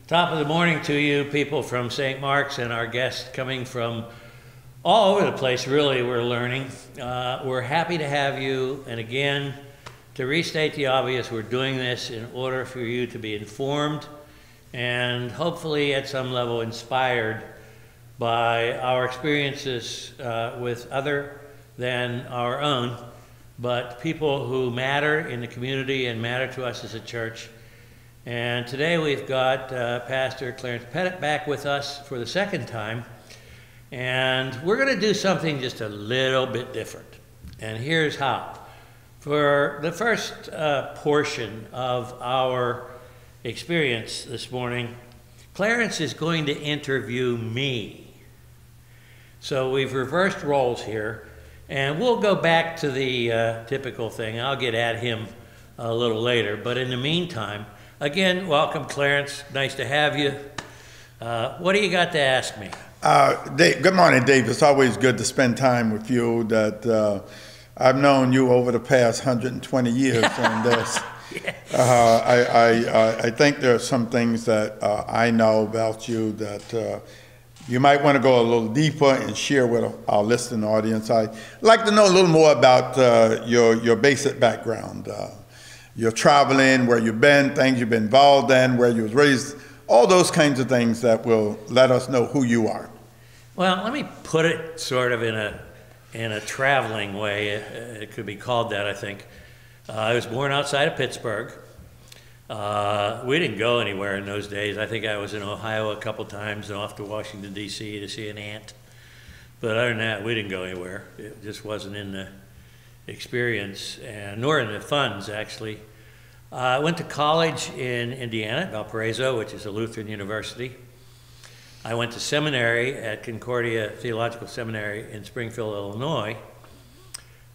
Top of the morning to you people from St. Mark's and our guests coming from all over the place. Really, we're learning. We're happy to have you. And again, to restate the obvious, we're doing this in order for you to be informed and hopefully at some level inspired by our experiences with other than our own, but people who matter in the community and matter to us as a church. And today we've got Pastor Clarence Pettit back with us for the second time. And we're going to do something just a little bit different. And here's how. For the first portion of our experience this morning, Clarence is going to interview me. So we've reversed roles here. And we'll go back to the typical thing. I'll get at him a little later. But in the meantime, again, welcome, Clarence. Nice to have you. What do you got to ask me? Dave, good morning, Dave. It's always good to spend time with you. I've known you over the past 120 years on this. I think there are some things that I know about you that you might want to go a little deeper and share with our listening audience. I'd like to know a little more about your basic background. Your traveling, where you've been, things you've been involved in, where you was raised, all those kinds of things that will let us know who you are. Well, let me put it sort of in a traveling way. It could be called that, I think. I was born outside of Pittsburgh. We didn't go anywhere in those days. I think I was in Ohio a couple times and off to Washington, D.C. to see an aunt. But other than that, we didn't go anywhere. It just wasn't in the experience, and nor in the funds, actually. I went to college in Indiana, Valparaiso, which is a Lutheran university. I went to seminary at Concordia Theological Seminary in Springfield, Illinois.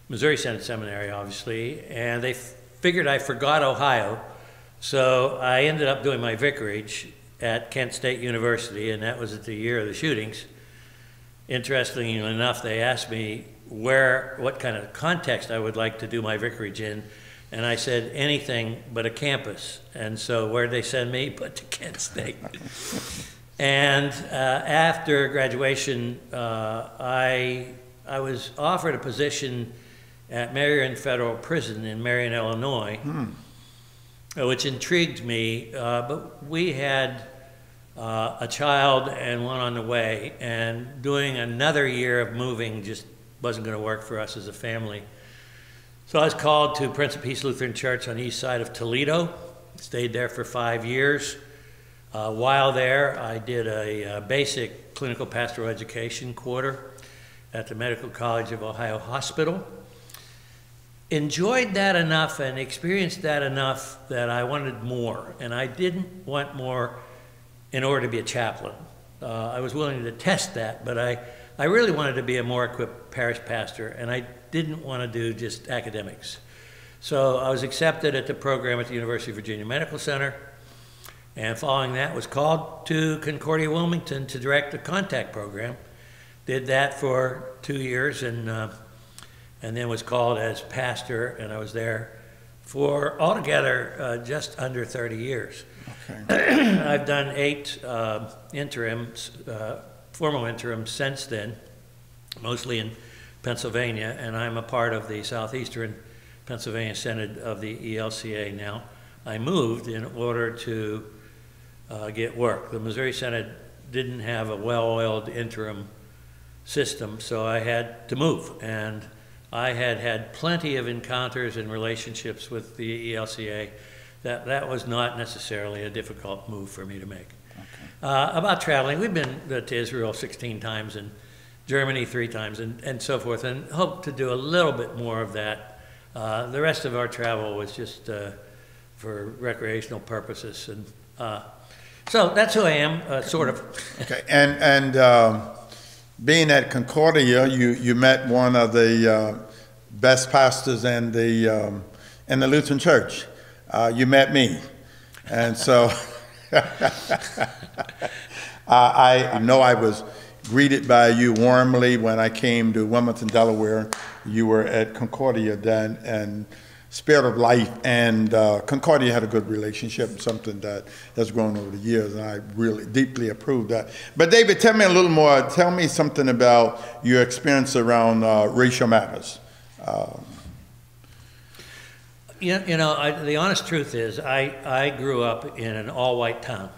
Missouri Synod Seminary, obviously, and they figured I forgot Ohio, so I ended up doing my vicarage at Kent State University, and that was at the year of the shootings. Interestingly enough, they asked me what kind of context I would like to do my vicarage in, and I said anything but a campus. And so where'd they send me? But to Kent State. And after graduation, I was offered a position at Marion Federal Prison in Marion, Illinois, which intrigued me, but we had a child and one on the way, and doing another year of moving just wasn't going to work for us as a family. So I was called to Prince of Peace Lutheran Church on the east side of Toledo, stayed there for 5 years. While there, I did a basic clinical pastoral education quarter at the Medical College of Ohio Hospital. Enjoyed that enough and experienced that enough that I wanted more, and I didn't want more in order to be a chaplain. I was willing to test that, but I really wanted to be a more equipped parish pastor, and I didn't want to do just academics. So I was accepted at the program at the University of Virginia Medical Center, and following that was called to Concordia Wilmington to direct the contact program. Did that for 2 years, and then was called as pastor, and I was there for altogether just under 30 years. Okay. I've done 8 interims, formal interims since then, mostly in Pennsylvania, and I'm a part of the Southeastern Pennsylvania Synod of the ELCA now. I moved in order to get work. The Missouri Synod didn't have a well-oiled interim system, so I had to move, and I had had plenty of encounters and relationships with the ELCA. That was not necessarily a difficult move for me to make. Okay. About traveling, we've been to Israel 16 times and Germany 3 times and so forth, and hope to do a little bit more of that. The rest of our travel was just for recreational purposes. And so that's who I am, sort of. Okay, and being at Concordia, you met one of the best pastors in the Lutheran Church. You met me, and so I know I was greeted by you warmly when I came to Wilmington, Delaware. You were at Concordia then, and spirit of life, and Concordia had a good relationship, something that has grown over the years, and I really deeply approve that. But David, tell me a little more. Tell me something about your experience around racial matters. The honest truth is I grew up in an all-white town,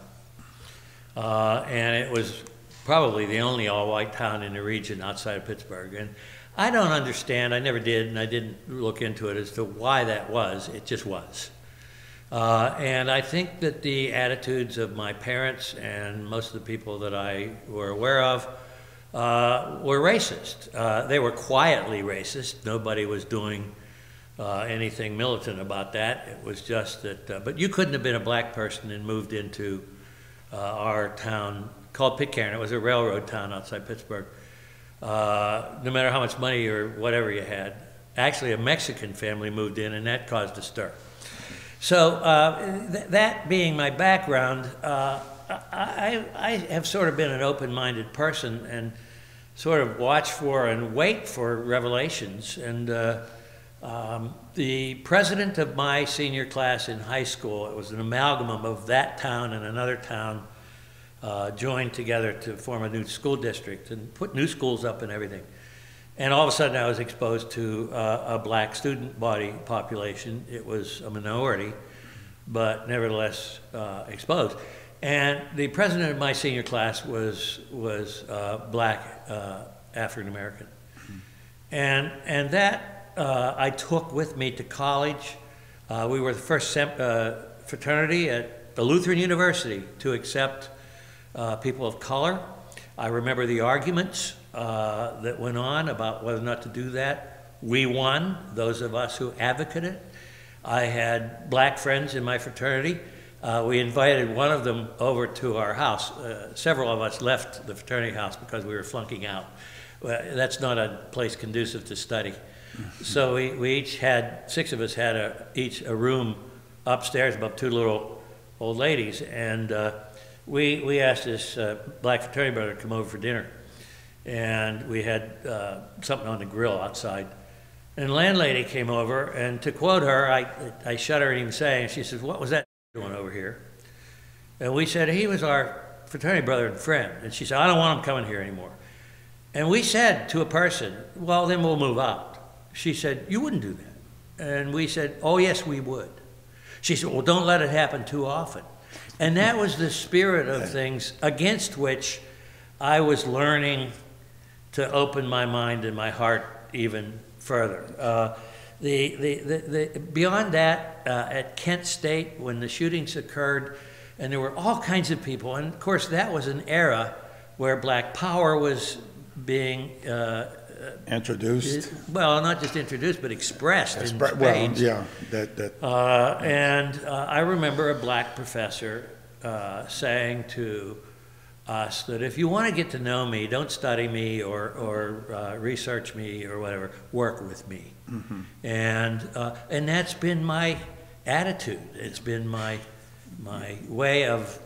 and it was probably the only all-white town in the region outside of Pittsburgh. And I don't understand, I never did, and I didn't look into it as to why that was. It just was. And I think that the attitudes of my parents and most of the people that I were aware of were racist. They were quietly racist. Nobody was doing anything militant about that. It was just that, but you couldn't have been a black person and moved into our town called Pitcairn. It was a railroad town outside Pittsburgh. No matter how much money or whatever you had. Actually, a Mexican family moved in, and that caused a stir. So that being my background, I have sort of been an open-minded person and sort of watch for and wait for revelations. And the president of my senior class in high school, it was an amalgam of that town and another town, joined together to form a new school district and put new schools up and everything. And all of a sudden I was exposed to a black student body population. It was a minority, but nevertheless exposed. And the president of my senior class was black African American. And that I took with me to college. We were the first fraternity at the Lutheran University to accept people of color. I remember the arguments that went on about whether or not to do that. We won, those of us who advocated it. I had black friends in my fraternity. We invited one of them over to our house. Several of us left the fraternity house because we were flunking out. That's not a place conducive to study. So we each had, 6 of us had each a room upstairs above 2 little old ladies, and we asked this black fraternity brother to come over for dinner, and we had something on the grill outside. And the landlady came over, and to quote her, I shudder at even saying, she says, "What was that doing over here?" And we said, "He was our fraternity brother and friend." And she said, "I don't want him coming here anymore." And we said to a person, "Well, then we'll move out." She said, "You wouldn't do that." And we said, "Oh, yes, we would." She said, "Well, don't let it happen too often." And that was the spirit of things against which I was learning to open my mind and my heart even further. Beyond that, at Kent State, when the shootings occurred, and there were all kinds of people, and of course that was an era where black power was being introduced. Well, not just introduced, but expressed in spades. Well, yeah, and I remember a black professor saying to us that if you want to get to know me, don't study me or research me or whatever, work with me. Mm-hmm. And that's been my attitude. It's been my way of,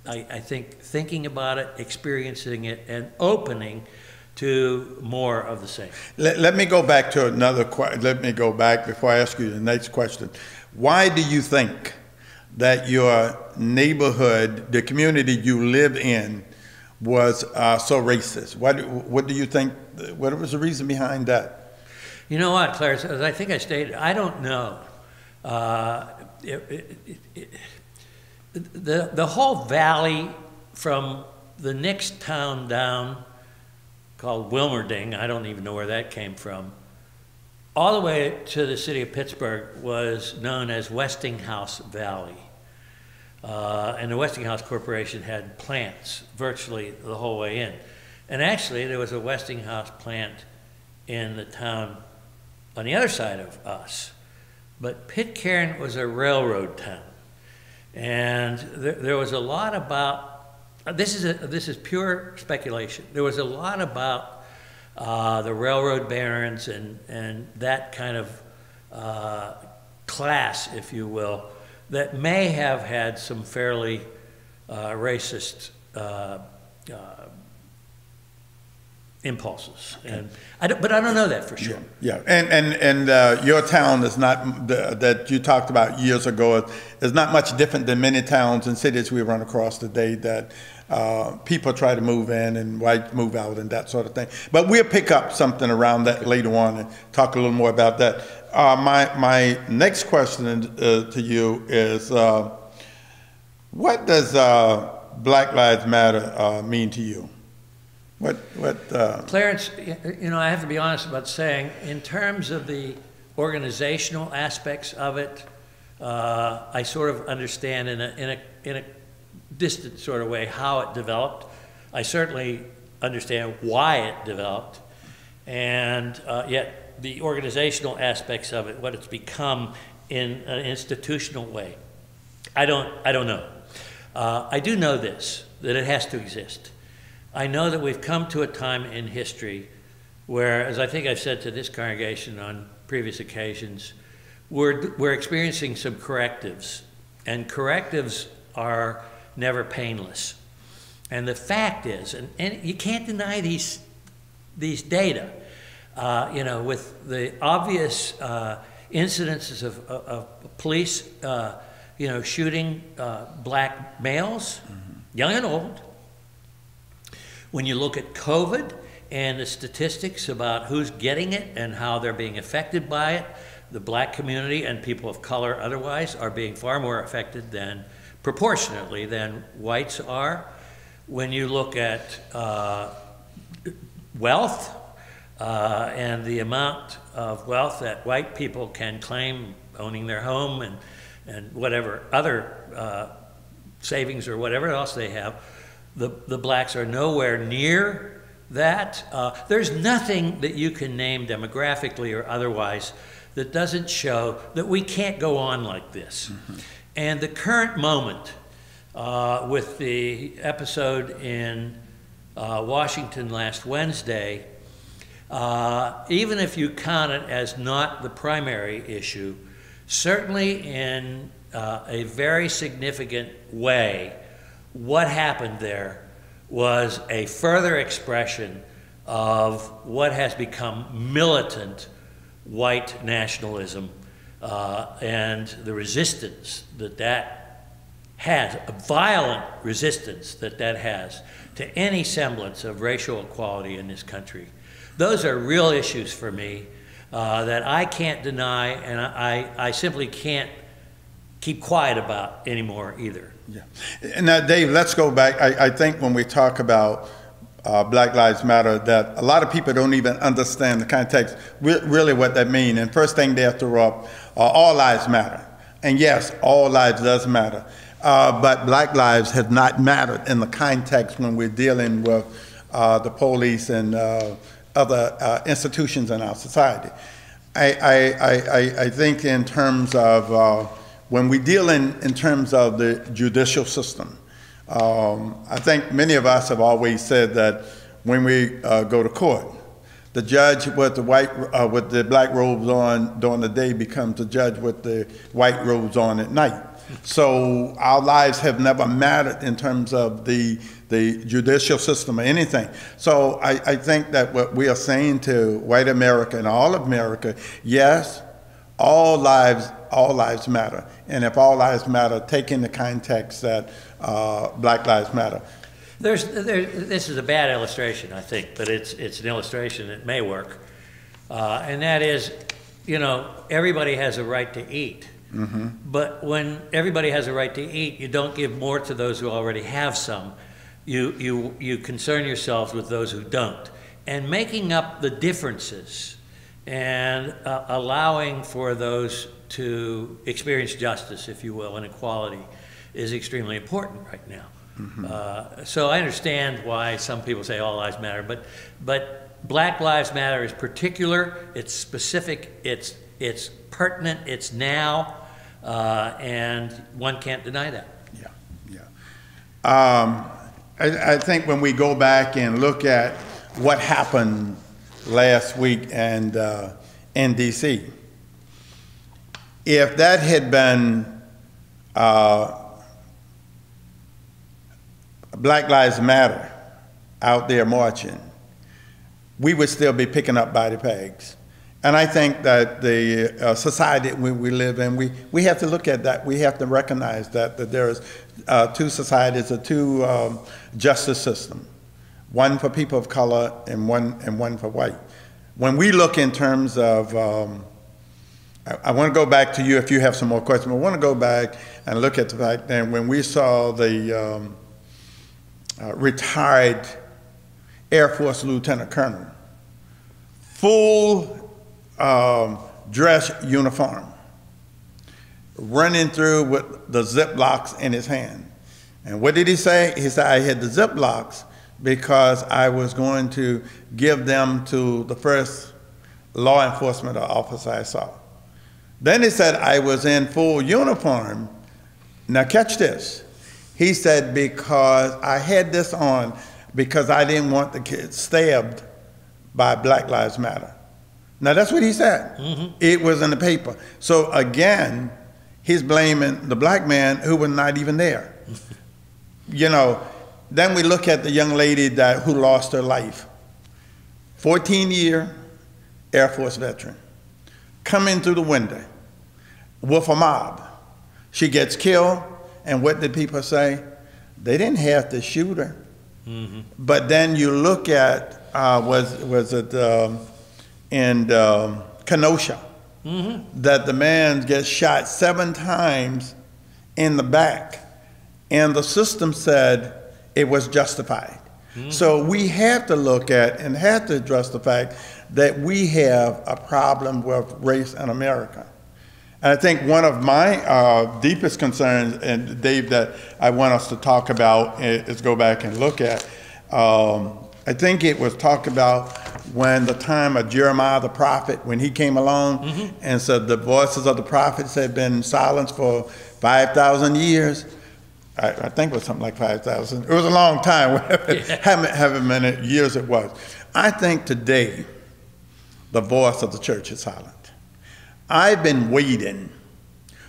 I think, thinking about it, experiencing it, and opening to more of the same. Let me go back to another question. Let me go back before I ask you the next question. Why do you think that your neighborhood, the community you live in, was so racist? What do you think, what was the reason behind that? You know what, Clarence, as I think I stated, I don't know. The whole valley from the next town down, called Wilmerding, I don't even know where that came from, all the way to the city of Pittsburgh was known as Westinghouse Valley. And the Westinghouse Corporation had plants virtually the whole way in. And actually, there was a Westinghouse plant in the town on the other side of us. But Pitcairn was a railroad town. And there was a lot about, this is pure speculation. There was a lot about the railroad barons and that kind of class, if you will, that may have had some fairly racist impulses, and but I don't know that for sure. Yeah, and your town is not that you talked about years ago is not much different than many towns and cities we run across today that people try to move in and whites move out and that sort of thing. But we'll pick up something around that later on and talk a little more about that. My next question to you is, what does Black Lives Matter mean to you? Clarence, I have to be honest about saying, in terms of the organizational aspects of it, I sort of understand in a distant sort of way how it developed. I certainly understand why it developed, and yet the organizational aspects of it, what it's become in an institutional way, I don't know. I do know this, that it has to exist. I know that we've come to a time in history where, as I think I've said to this congregation on previous occasions, we're experiencing some correctives, and correctives are never painless. And the fact is, and you can't deny these data, with the obvious incidences of police, shooting black males, young and old. When you look at COVID and the statistics about who's getting it and how they're being affected by it, the black community and people of color otherwise are being far more affected proportionately than whites are. When you look at wealth and the amount of wealth that white people can claim, owning their home and whatever other savings or whatever else they have, the blacks are nowhere near that. There's nothing that you can name demographically or otherwise that doesn't show that we can't go on like this. And the current moment with the episode in Washington last Wednesday, even if you count it as not the primary issue, certainly in a very significant way, what happened there was a further expression of what has become militant white nationalism and the resistance that has, a violent resistance that has to any semblance of racial equality in this country. Those are real issues for me that I can't deny, and I simply can't keep quiet about anymore either. Yeah. Now, Dave, let's go back. I think when we talk about Black Lives Matter, that a lot of people don't even understand the context, really what that means. And first thing they have to throw up, all lives matter. And yes, all lives does matter. But Black lives have not mattered in the context when we're dealing with the police and other institutions in our society. I think in terms of when we deal in terms of the judicial system, I think many of us have always said that when we go to court, the judge with the black robes on during the day becomes the judge with the white robes on at night. So our lives have never mattered in terms of the judicial system or anything. So I think that what we are saying to white America and all of America, yes, all lives matter. And if all lives matter, take in the context that Black Lives Matter. This is a bad illustration, I think, but it's an illustration that may work. And that is, everybody has a right to eat. Mm-hmm. But when everybody has a right to eat, you don't give more to those who already have some. You concern yourselves with those who don't. And making up the differences and allowing for those to experience justice, if you will, and equality is extremely important right now. Mm-hmm. So I understand why some people say all lives matter, but Black Lives Matter is particular, it's specific, it's pertinent, it's now, and one can't deny that. Yeah. I think when we go back and look at what happened last week and in D.C., if that had been Black Lives Matter out there marching, we would still be picking up body pegs. And I think that the society we live in, we have to look at that. We have to recognize that there's two societies, two justice systems, one for people of color and one for white. When we look in terms of, I want to go back to you if you have some more questions, but I want to go back and look at the fact that when we saw the retired Air Force Lieutenant Colonel, full dress uniform, running through with the Ziplocs in his hand. And what did he say? He said, I had the Ziplocs because I was going to give them to the first law enforcement officer I saw. Then he said, I was in full uniform. Now catch this. He said, because I had this on because I didn't want the kids stabbed by Black Lives Matter. Now that's what he said. Mm-hmm. It was in the paper. So again, he's blaming the black man who was not even there. You know, then we look at the young lady who lost her life. 14-year Air Force veteran, coming through the window with a mob. She gets killed, and what did people say? They didn't have to shoot her. Mm-hmm. But then you look at, was it in Kenosha, mm-hmm. that the man gets shot 7 times in the back, and the system said it was justified. Mm-hmm. So we have to look at and have to address the fact that we have a problem with race in America. And I think one of my deepest concerns, and Dave, that I want us to talk about is go back and look at, I think it was talked about when the time of Jeremiah the prophet, when he came along, mm-hmm. and said the voices of the prophets had been silenced for 5,000 years. I think it was something like 5,000. It was a long time, however many years it was. I think today the voice of the church is silent. I've been waiting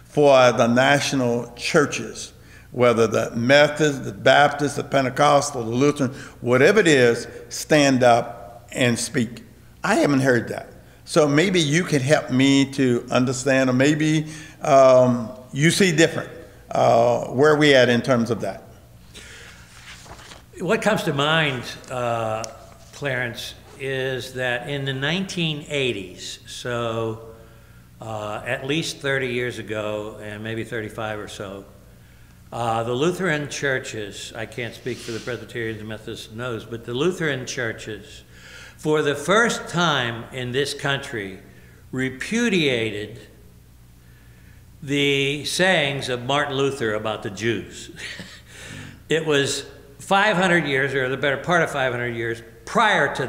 for the national churches, whether the Methodist, the Baptist, the Pentecostal, the Lutheran, whatever it is, stand up and speak. I haven't heard that. So maybe you can help me to understand, or maybe you see different. Where are we at in terms of that? What comes to mind, Clarence, is that in the 1980s, so at least 30 years ago, and maybe 35 or so, the Lutheran churches, I can't speak for the Presbyterians and Methodists knows, but the Lutheran churches, for the first time in this country, repudiated the sayings of Martin Luther about the Jews. It was 500 years, or the better part of 500 years, prior to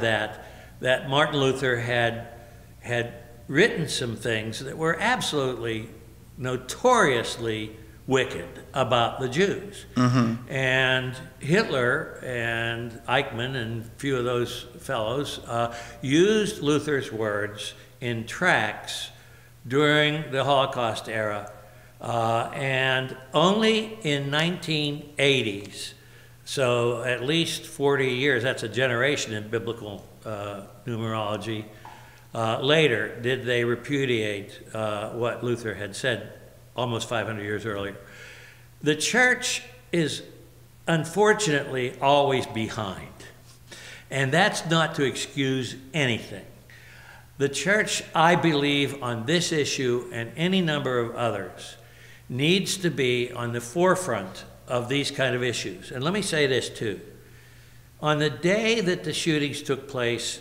that Martin Luther had written some things that were absolutely notoriously wicked about the Jews. Mm-hmm. And Hitler and Eichmann and a few of those fellows used Luther's words in tracts during the Holocaust era, and only in 1980s, so at least 40 years, that's a generation in biblical numerology, later did they repudiate what Luther had said almost 500 years earlier. The church is unfortunately always behind, and that's not to excuse anything. The church, I believe, on this issue and any number of others, needs to be on the forefront of these kind of issues. And let me say this too. On the day that the shootings took place,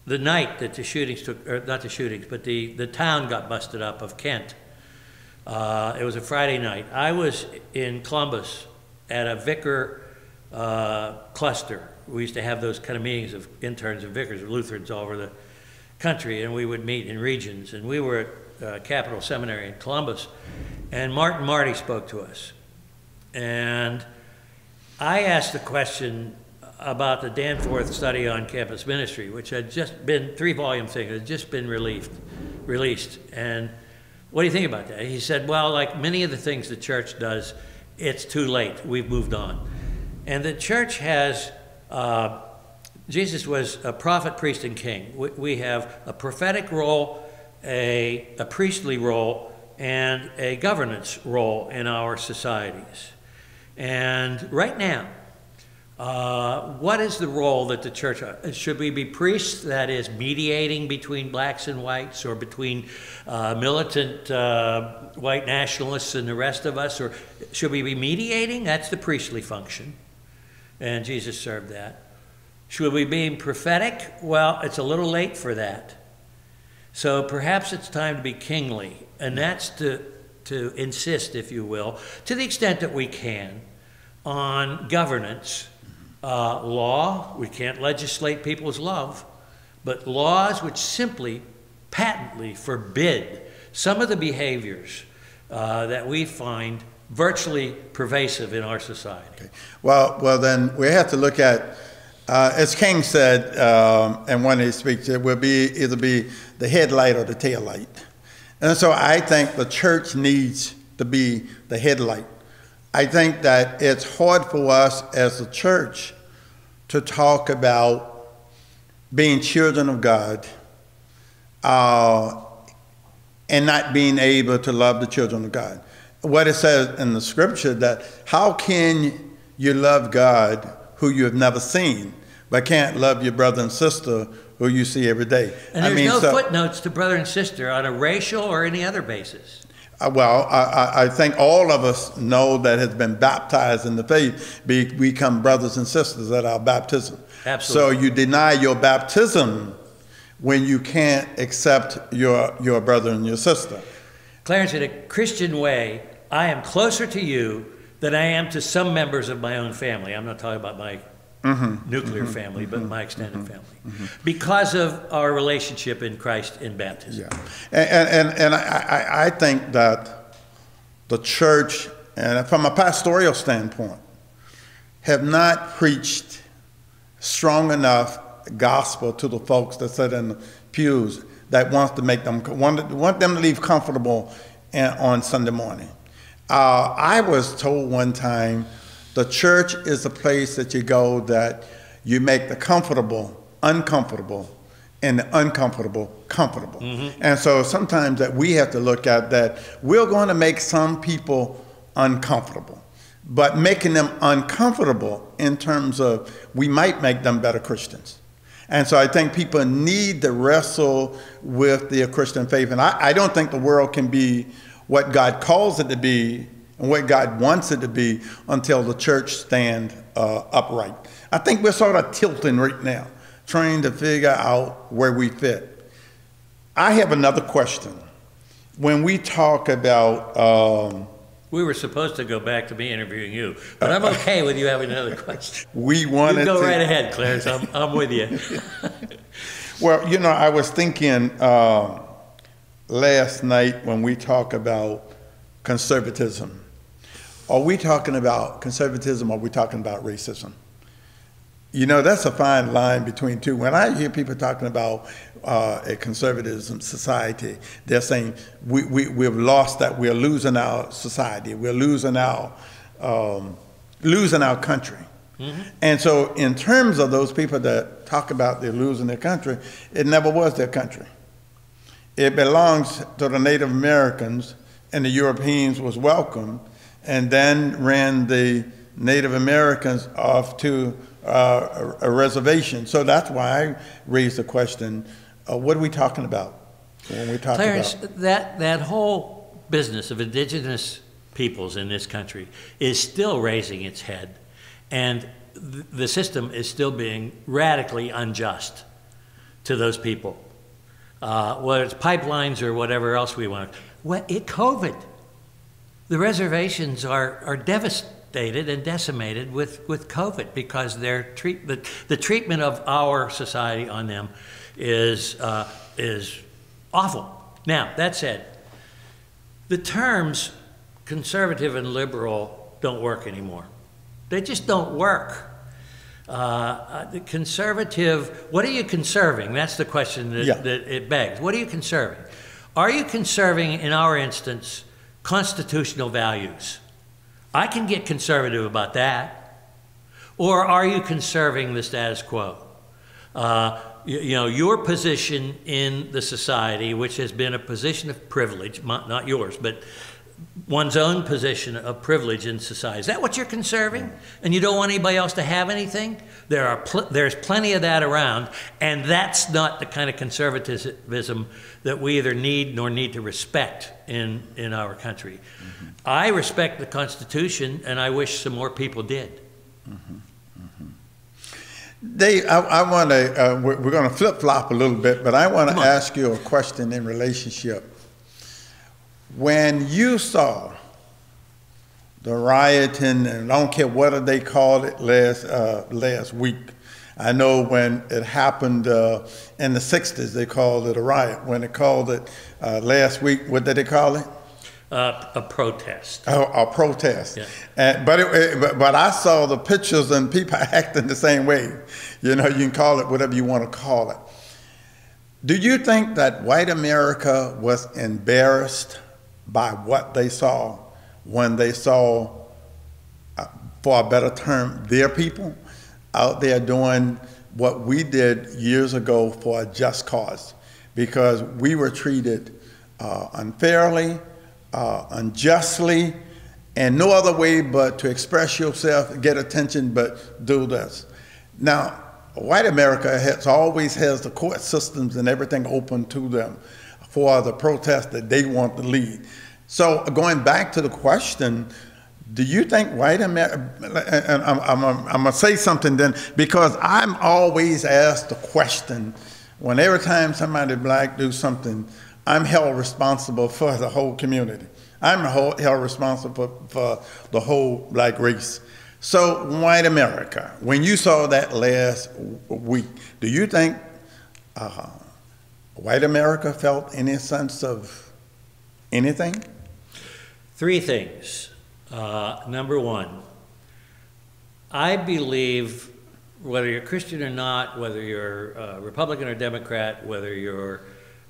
the night that the shootings took, or not the shootings, but the town got busted up of Kent. It was a Friday night. I was in Columbus at a vicar cluster. We used to have those kind of meetings of interns and vicars of Lutherans all over the country, and we would meet in regions. And we were at Capital Seminary in Columbus, and Martin Marty spoke to us. And I asked the question about the Danforth study on campus ministry, which had just been, 3-volume thing, had just been released. And what do you think about that? He said, well, like many of the things the church does, it's too late. We've moved on. And the church has Jesus was a prophet, priest, and king. We have a prophetic role, a priestly role, and a governance role in our societies. And right now, what is the role that the church, should we be priests, that is mediating between blacks and whites, or between militant white nationalists and the rest of us, or should we be mediating? That's the priestly function, and Jesus served that. Should we be prophetic? Well, it's a little late for that. So perhaps it's time to be kingly, and that's to insist, if you will, to the extent that we can, on governance. Law, we can't legislate people's love, but laws which simply, patently forbid some of the behaviors that we find virtually pervasive in our society. Okay. Well, then we have to look at, as King said in one of his speeches, it will either be the headlight or the tail light. And so I think the church needs to be the headlight. I think that it's hard for us as a church to talk about being children of God and not being able to love the children of God. What it says in the scripture, that how can you love God who you have never seen, but can't love your brother and sister who you see every day? And there's no footnotes to brother and sister on a racial or any other basis. Well, I think all of us know that has been baptized in the faith, become brothers and sisters at our baptism. Absolutely. So you deny your baptism when you can't accept your brother and your sister. Clarence, in a Christian way, I am closer to you than I am to some members of my own family. I'm not talking about my nuclear family, but my extended family, because of our relationship in Christ in baptism. Yeah, and I think that the church, and from a pastoral standpoint, have not preached strong enough gospel to the folks that sit in the pews that want them to leave comfortable on Sunday morning. I was told one time, the church is a place that you go that you make the comfortable uncomfortable and the uncomfortable comfortable. And so sometimes that we have to look at that we're going to make some people uncomfortable, but making them uncomfortable in terms of we might make them better Christians. And so I think people need to wrestle with the Christian faith. And I don't think the world can be what God calls it to be and what God wants it to be until the church stand upright. I think we're sort of tilting right now, trying to figure out where we fit. I have another question. When we talk about... we were supposed to go back to me interviewing you, but I'm okay with you having another question. We wanted you go right ahead, Clarence. I'm with you. Well, you know, I was thinking last night when we talk about conservatism. Are we talking about conservatism or are we talking about racism? You know, that's a fine line between two. When I hear people talking about a conservatism society, they're saying we've lost that, we're losing our society, we're losing our country. And so in terms of those people that talk about they're losing their country, it never was their country. It belongs to the Native Americans, and the Europeans was welcome, and then ran the Native Americans off to a reservation. So that's why I raised the question, what are we talking about when we talk Clarence, about... that whole business of indigenous peoples in this country is still raising its head, and the system is still being radically unjust to those people. Whether it's pipelines or whatever else we want. COVID, the reservations are devastated and decimated with COVID because the treatment of our society on them is awful. Now, that said, the terms conservative and liberal don't work anymore. They just don't work. The conservative, what are you conserving? That's the question that it begs. What are you conserving? Are you conserving, in our instance, constitutional values? I can get conservative about that. Or are you conserving the status quo? You know, your position in the society, which has been a position of privilege, not yours, but one's own position of privilege in society. Is that what you're conserving? And you don't want anybody else to have anything? There's plenty of that around, and that's not the kind of conservatism that we either need nor need to respect in our country. Mm-hmm. I respect the Constitution, and I wish some more people did. Mm-hmm. Dave, I want to, we're going to flip-flop a little bit, but I want to ask you a question in relationship. When you saw the rioting, and I don't care what they called it last week, I know when it happened in the 60s, they called it a riot. When they called it last week, what did they call it? A protest. Oh, a protest. Yeah. But I saw the pictures and people acting the same way. You know, you can call it whatever you want to call it. Do you think that white America was embarrassed by what they saw when they saw, for a better term, their people out there doing what we did years ago for a just cause? Because we were treated unfairly, unjustly, and no other way but to express yourself, get attention, but do this. Now, white America always has the court systems and everything open to them for the protest that they want to lead. So going back to the question, do you think white America, and I'm going to say something then, because I'm always asked the question, when every time somebody black do something, I'm held responsible for the whole community. I'm held responsible for the whole black race. So white America, when you saw that last week, do you think white America felt any sense of anything? Three things. Number one, I believe whether you're Christian or not, whether you're Republican or Democrat, whether you're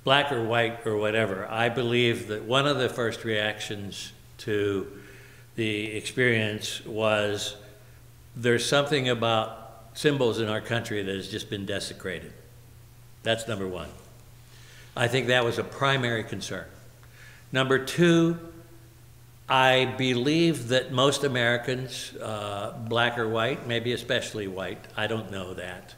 black or white or whatever, I believe that one of the first reactions to the experience was there's something about symbols in our country that has just been desecrated. That's number one. I think that was a primary concern. Number two, I believe that most Americans, black or white, maybe especially white, I don't know that,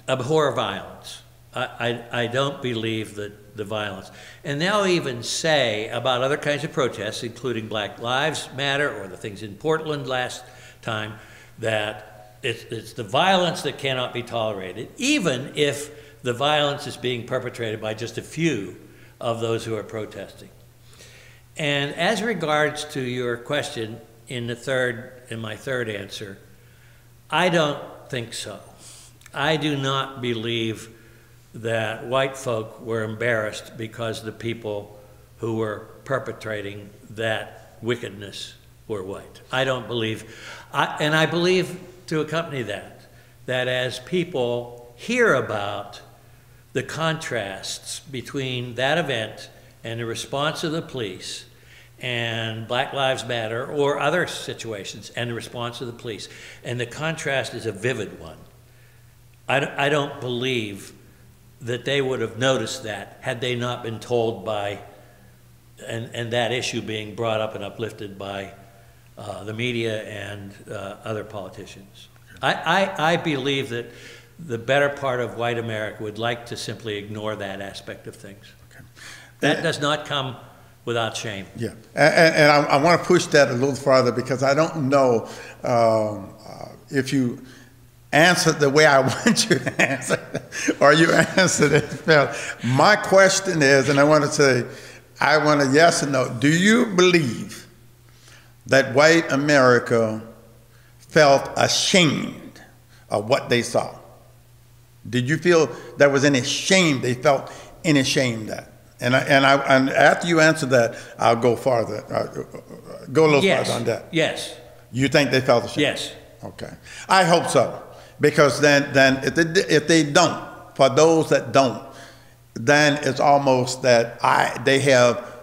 abhor violence. I don't believe that the violence. And they'll even say about other kinds of protests, including Black Lives Matter or the things in Portland last time, that it's the violence that cannot be tolerated, even if the violence is being perpetrated by just a few of those who are protesting. And as regards to your question in my third answer, I don't think so. I do not believe that white folk were embarrassed because the people who were perpetrating that wickedness were white. I don't believe, and I believe to accompany that as people hear about the contrasts between that event and the response of the police and Black Lives Matter or other situations and the response of the police, and the contrast is a vivid one, I don't believe that they would have noticed that had they not been told by, and that issue being brought up and uplifted by the media and other politicians. I believe that the better part of white America would like to simply ignore that aspect of things. Okay. That does not come without shame. Yeah, and I want to push that a little farther because I don't know if you answered the way I want you to answer, or you answered it. My question is, and I want to say, I want a yes or no. Do you believe that white America felt ashamed of what they saw? Did you feel there was any shame, they felt any shame that? And after you answer that, I'll go farther, go a little farther on that. Yes. You think they felt ashamed? Yes. Okay. I hope so. Because then if they don't, for those that don't, then it's almost that they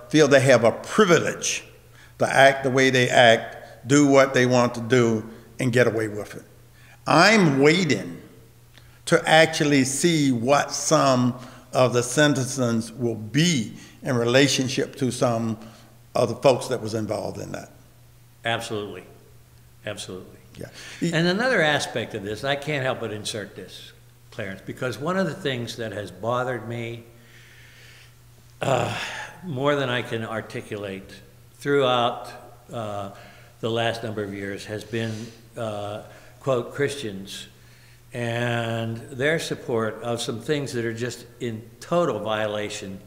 feel they have a privilege to act the way they act, do what they want to do, and get away with it. I'm waiting to actually see what some of the sentences will be in relationship to some of the folks that was involved in that. Absolutely. Absolutely. Yeah. And another aspect of this, I can't help but insert this, Clarence, because one of the things that has bothered me more than I can articulate throughout the last number of years has been, quote, Christians and their support of some things that are just in total violation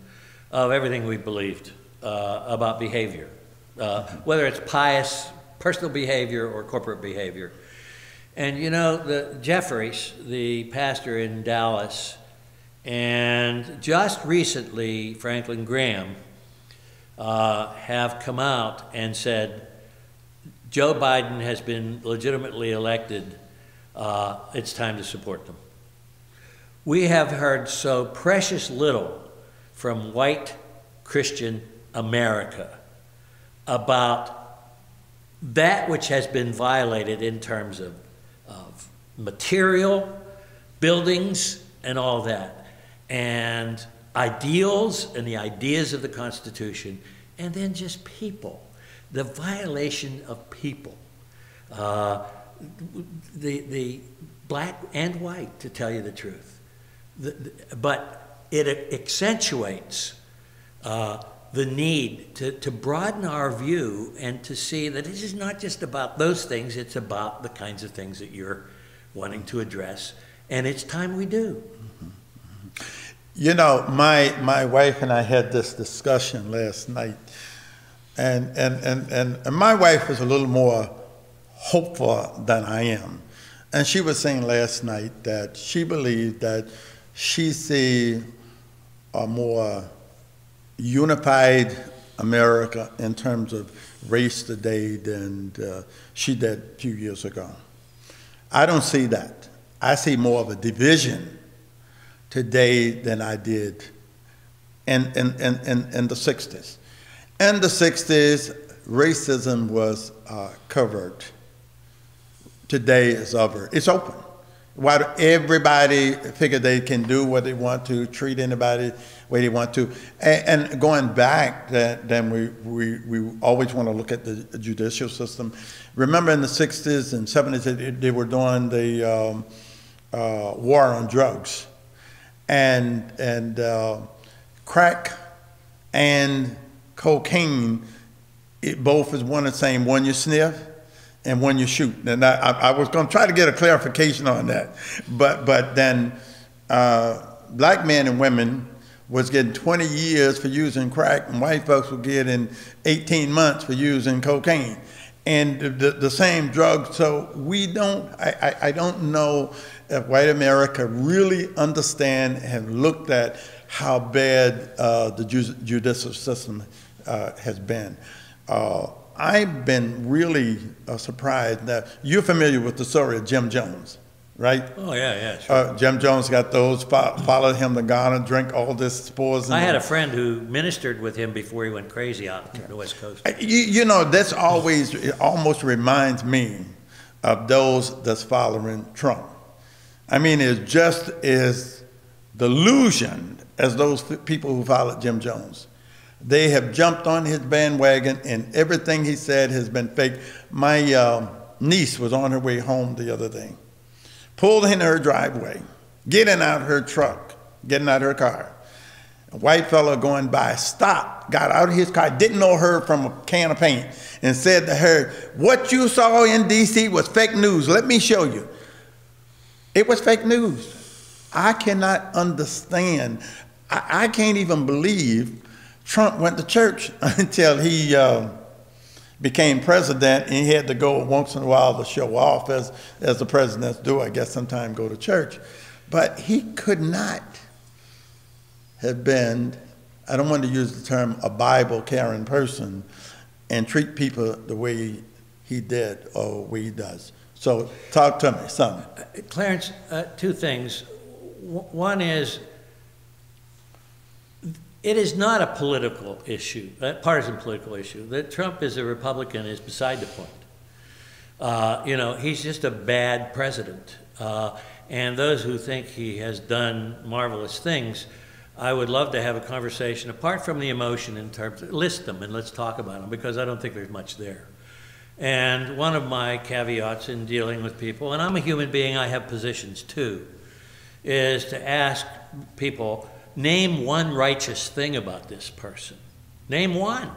of everything we believed about behavior, whether it's pious, personal behavior or corporate behavior. And you know, the Jeffries, the pastor in Dallas, and just recently Franklin Graham have come out and said, Joe Biden has been legitimately elected, it's time to support them. We have heard so precious little from white Christian America about that which has been violated in terms of material, buildings, and all that, and ideals and the ideas of the Constitution, and then just people, the violation of people, the black and white, to tell you the truth. But it accentuates the need to broaden our view and to see that this is not just about those things, it's about the kinds of things that you're wanting to address, and it's time we do. You know, my wife and I had this discussion last night, and my wife is a little more hopeful than I am. And she was saying last night that she believed that she see a more unified America in terms of race today than she did a few years ago. I don't see that. I see more of a division today than I did in the 60s. In the 60s, racism was covered. Today it's over. It's open. Why do everybody figure they can do what they want to, treat anybody the way they want to? And going back, then we always want to look at the judicial system. Remember in the 60s and 70s, they were doing the war on drugs. And crack and cocaine, it both is one and the same. One you sniff and one you shoot. And I was going to try to get a clarification on that. But then black men and women was getting 20 years for using crack, and white folks were getting 18 months for using cocaine. And the same drug. So we don't, I don't know if white America really understand, have looked at how bad the judicial system has been. I've been really surprised that you're familiar with the story of Jim Jones, right? Oh, yeah, sure. Jim Jones got those, followed him to Ghana, drink all this spores. I had a friend who ministered with him before he went crazy out on the West Coast. You know, that's always, it almost reminds me of those that's following Trump. I mean, it's just as delusioned as those people who followed Jim Jones. They have jumped on his bandwagon, and everything he said has been fake. My niece was on her way home the other day, pulled in her driveway, getting out her truck, getting out her car. A white fellow going by stopped, got out of his car, didn't know her from a can of paint, and said to her, "What you saw in D.C. was fake news. Let me show you." It was fake news. I cannot understand. I can't even believe Trump went to church until he became president, and he had to go once in a while to show off, as the presidents do, I guess, sometimes go to church. But he could not have been, I don't want to use the term a Bible-carrying person, and treat people the way he did or the way he does. So talk to me, son. Clarence, two things. One is, it is not a political issue, a partisan political issue. That Trump is a Republican is beside the point. You know, he's just a bad president. And those who think he has done marvelous things, I would love to have a conversation apart from the emotion in terms of, list them and let's talk about them, because I don't think there's much there. And one of my caveats in dealing with people, and I'm a human being, I have positions too, is to ask people, name one righteous thing about this person. Name one.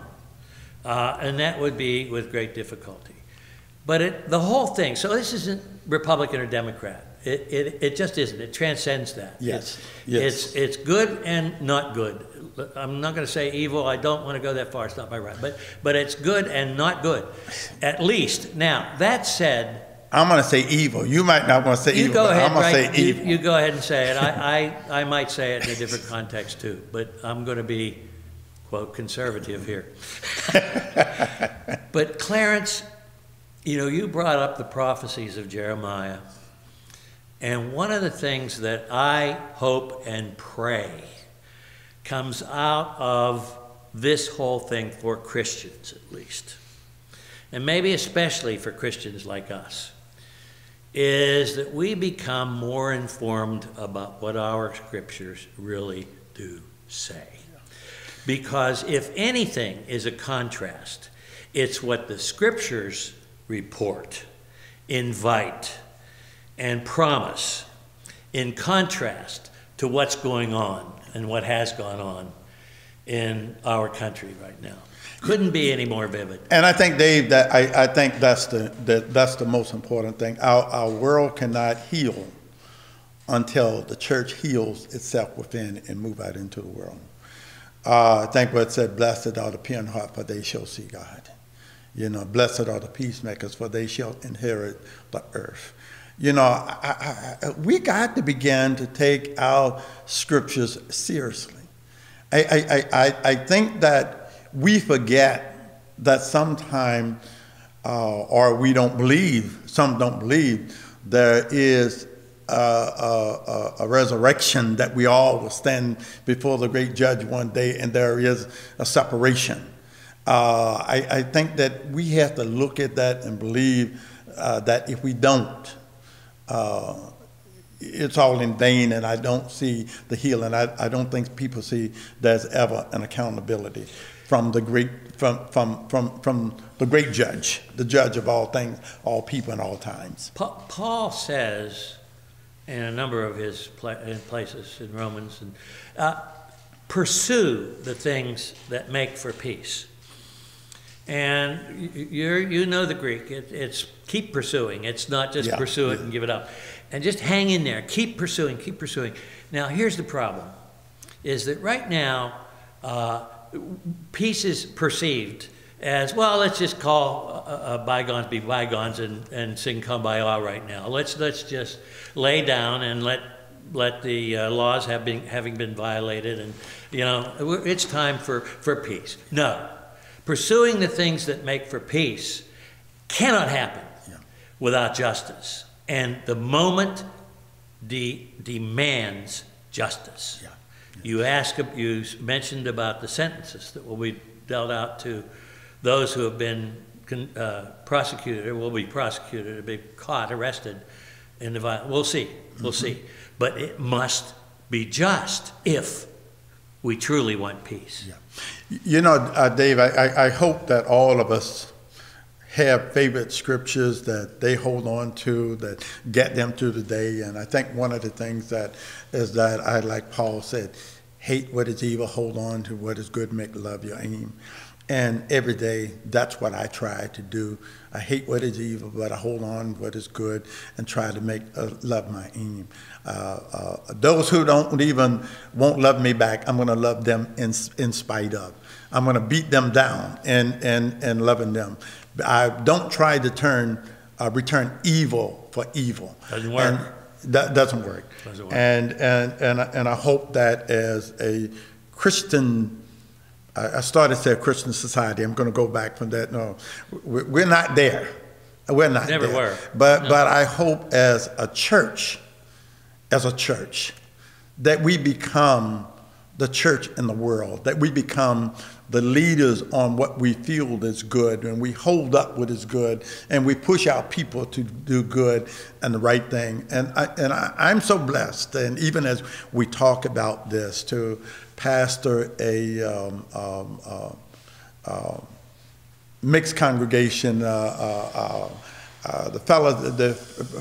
And that would be with great difficulty. But the whole thing, so this isn't Republican or Democrat. It just isn't. It transcends that. Yes. Yes. It's good and not good. I'm not going to say evil. I don't want to go that far. It's not my right. But it's good and not good, at least. Now, that said, I'm going to say evil. You might not want to say evil, go ahead, I'm going to say evil. You go ahead and say it. I might say it in a different context too, but I'm going to be, quote, conservative here. But Clarence, you brought up the prophecies of Jeremiah. And one of the things that I hope and pray comes out of this whole thing for Christians, at least, and maybe especially for Christians like us, is that we become more informed about what our scriptures really do say. Because if anything is a contrast, it's what the scriptures report, invite, and promise, in contrast to what's going on and what has gone on in our country right now. Couldn't be any more vivid. And I think, Dave, that I think that's the most important thing. Our world cannot heal until the church heals itself within and move out into the world. I think what it said, blessed are the pure in heart, for they shall see God. Blessed are the peacemakers, for they shall inherit the earth. We got to begin to take our scriptures seriously. I think that we forget that sometime, or we don't believe, some don't believe, there is a resurrection, that we all will stand before the great judge one day, and there is a separation. I think that we have to look at that and believe that if we don't, it's all in vain, and I don't see the healing. I don't think people see there's ever an accountability from the great from the great judge, the judge of all things, all people, and all times. Paul says in a number of his places in Romans, pursue the things that make for peace. And you know the Greek. It's keep pursuing. It's not just pursue it and give it up. And just hang in there. Keep pursuing, keep pursuing. Now, here's the problem, is that right now, peace is perceived as, well, let's just call bygones be bygones and sing Kumbaya right now. Let's just lay down and let the laws having been violated, and it's time for peace. No. Pursuing the things that make for peace cannot happen without justice. And the moment demands justice. You mentioned about the sentences that will be dealt out to those who have been prosecuted or will be prosecuted or be caught, arrested in the violence. We'll see. We'll see. But it must be just if we truly want peace. Dave, I hope that all of us have favorite scriptures that they hold on to, that get them through the day. And I think one of the things that is that I, like Paul said, hate what is evil, hold on to what is good, make love your aim. And every day, that's what I try to do. I hate what is evil, but I hold on to what is good and try to make love my aim. Those who won't love me back, I'm going to love them in spite of. I'm going to beat them down and loving them. I don't try to return evil for evil. Doesn't work. And that doesn't work. Doesn't work. And I hope that as a Christian, I started to say a Christian society. I'm going to go back from that. No, we're not there. We're not Never there. were. But I hope as a church, that we become the church in the world, that we become the leaders on what we feel is good, and we hold up what is good, and we push our people to do good and the right thing. And I'm so blessed, and even as we talk about this, to pastor a mixed congregation, the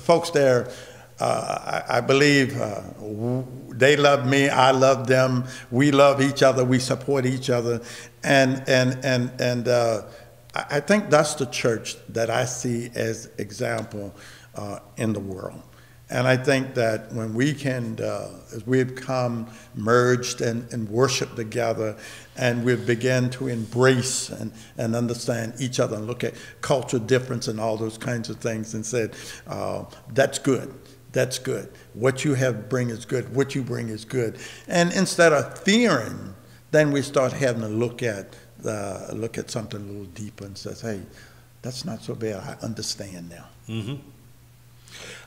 folks there, I believe they love me, I love them, we love each other, we support each other, and I think that's the church that I see as example in the world. And I think that when we can, as we've come merged and worship together, and we've begun to embrace and understand each other and look at cultural difference and all those kinds of things, and said, that's good. That's good. What you have bring is good. What you bring is good. And instead of fearing, then we start having to look at something a little deeper and says, hey, that's not so bad. I understand now. Mm-hmm.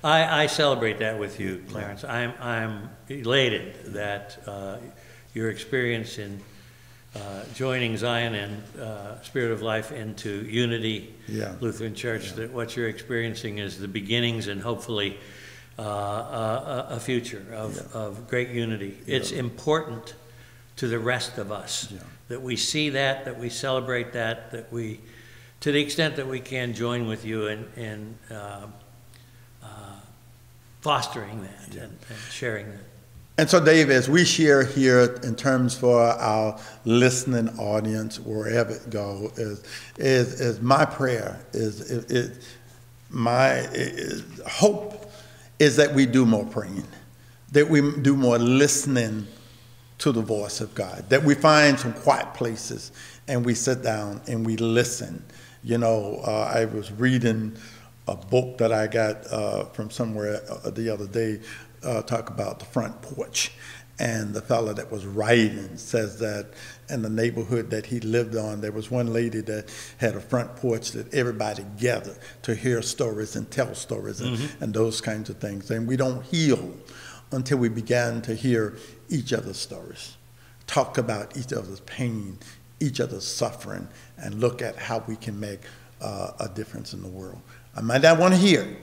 I celebrate that with you, Clarence. I'm elated that your experience in joining Zion and Spirit of Life into Unity Lutheran Church, that what you're experiencing is the beginnings and hopefully a future of great unity. It's important to the rest of us that we see that we celebrate that we, to the extent that we can, join with you in fostering that and sharing that. And so, Dave, as we share here in terms for our listening audience, wherever it goes, is my prayer, my hope is that we do more praying, that we do more listening to the voice of God, that we find some quiet places and we sit down and we listen. You know, I was reading a book that I got from somewhere the other day, talk about the front porch. And the fellow that was writing says that in the neighborhood that he lived on, there was one lady that had a front porch that everybody gathered to hear stories and tell stories and those kinds of things. And we don't heal until we began to hear each other's stories, talk about each other's pain, each other's suffering, and look at how we can make a difference in the world. I might not want to hear it.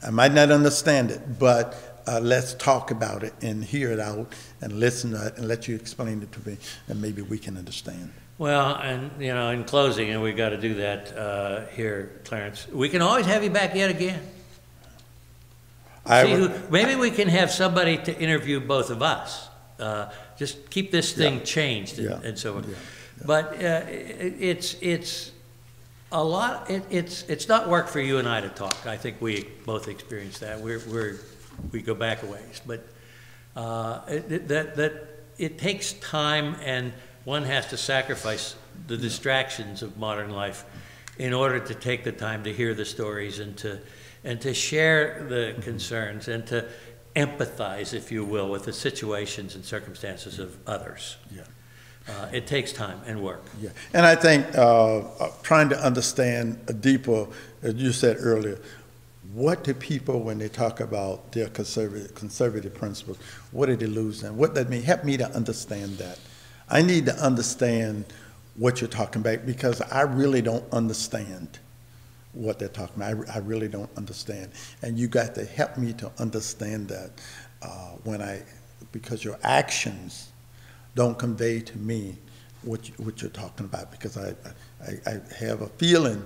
I might not understand it, but let's talk about it and hear it out and listen to it and let you explain it to me, and maybe we can understand. Well, and you know, in closing, and we've got to do that here, Clarence, we can always have you back yet again. Maybe we can have somebody to interview both of us. Just keep this thing changed and so on. But it's a lot. It's not work for you and I to talk. I think we both experience that. We go back a ways, but it takes time, and one has to sacrifice the distractions of modern life in order to take the time to hear the stories and to share the concerns and to empathize, if you will, with the situations and circumstances of others. It takes time and work. And I think trying to understand deeper, as you said earlier, what do people, when they talk about their conservative principles, what are they losing? What that mean? Help me to understand that. I need to understand what you're talking about, because I really don't understand what they're talking about. I really don't understand. And you got to help me to understand that because your actions don't convey to me what you're talking about, because I have a feeling,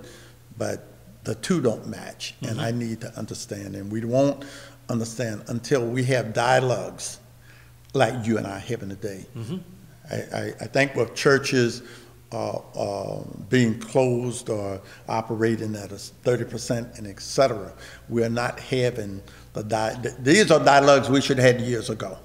but the two don't match, and I need to understand. And we won't understand until we have dialogues like you and I are having today. I think with churches being closed or operating at a 30% and et cetera, we're not having these are dialogues we should have had years ago.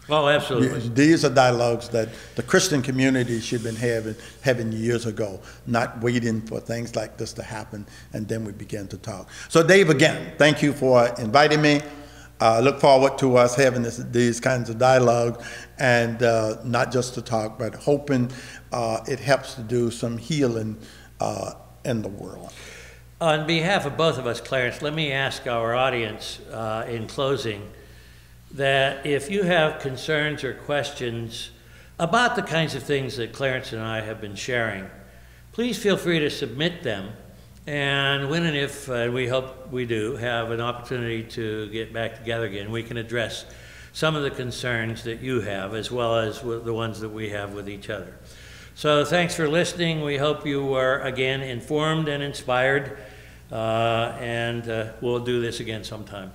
Oh, absolutely. These are dialogues that the Christian community should have been having years ago, not waiting for things like this to happen, and then we begin to talk. So, Dave, again, thank you for inviting me. Look forward to us having these kinds of dialogue, and not just to talk, but hoping it helps to do some healing in the world. On behalf of both of us, Clarence, let me ask our audience in closing that if you have concerns or questions about the kinds of things that Clarence and I have been sharing, please feel free to submit them. And when and if, we hope we do, have an opportunity to get back together again, we can address some of the concerns that you have, as well as the ones that we have with each other. So thanks for listening. We hope you are, again, informed and inspired, and we'll do this again sometime.